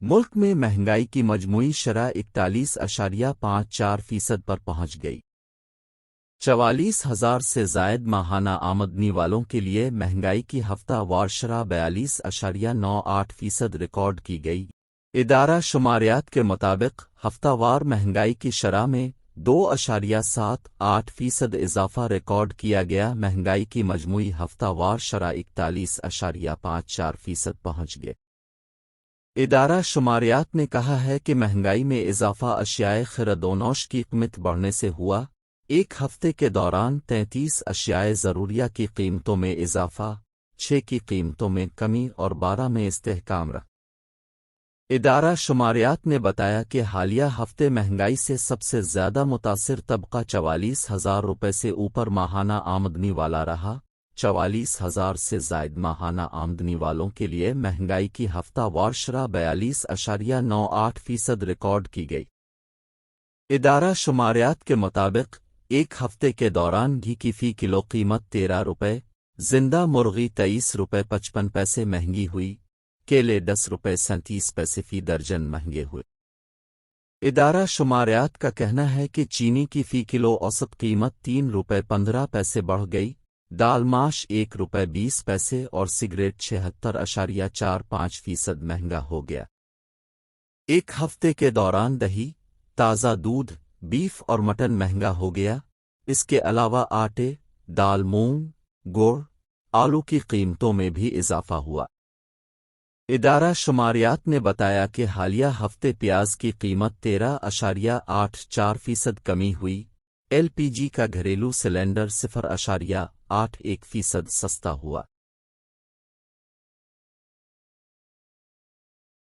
ملک میں مہنگائی کی مجموعی شرح 41.54% پر پہنچ گئی۔ 44,000 سے زائد ماہانہ آمدنی والوں کے لیے مہنگائی کی ہفتہ وار شرح 42.98% ریکارڈ کی گئی۔ ادارہ شماریات کے مطابق ہفتہ وار مہنگائی کی شرح میں 2.78% اضافہ ریکارڈ کیا گیا۔ مہنگائی کی مجموعی ہفتہ وار شرح 41.54% پہنچ گئے۔ ادارہ شماریات نے کہا ہے کہ مہنگائی میں اضافہ اشیائے خرد و نوش کی قیمت بڑھنے سے ہوا۔ ایک ہفتے کے دوران 33 اشیائے ضروریہ کی قیمتوں میں اضافہ، 6 کی قیمتوں میں کمی اور 12 میں استحکام رہا۔ ادارہ شماریات نے بتایا کہ حالیہ ہفتے مہنگائی سے سب سے زیادہ متاثر طبقہ 44,000 روپے سے اوپر ماہانہ آمدنی والا رہا۔ 44,000 سے زائد ماہانہ آمدنی والوں کے لیے مہنگائی کی ہفتہ وار شرح 42.98% ریکارڈ کی گئی۔ ادارہ شماریات کے مطابق ایک ہفتے کے دوران گھی کی فی کلو قیمت 13 روپے، زندہ مرغی 23 روپے 55 پیسے مہنگی ہوئی، کیلے 10 روپے 37 پیسے فی درجن مہنگے ہوئے۔ ادارہ شماریات کا کہنا ہے کہ چینی کی فی کلو اوسط قیمت 3 روپے 15 پیسے بڑھ گئی، دال ماش 1 روپے 20 پیسے اور سگریٹ 76.45% مہنگا ہو گیا۔ ایک ہفتے کے دوران دہی، تازہ دودھ، بیف اور مٹن مہنگا ہو گیا۔ اس کے علاوہ آٹے، دال، مونگ، گڑ، آلو کی قیمتوں میں بھی اضافہ ہوا۔ ادارہ شماریات نے بتایا کہ حالیہ ہفتے پیاز کی قیمت 13.84% کمی ہوئی۔ ایل پی جی کا گھریلو سلنڈر 0.81% سستا ہوا۔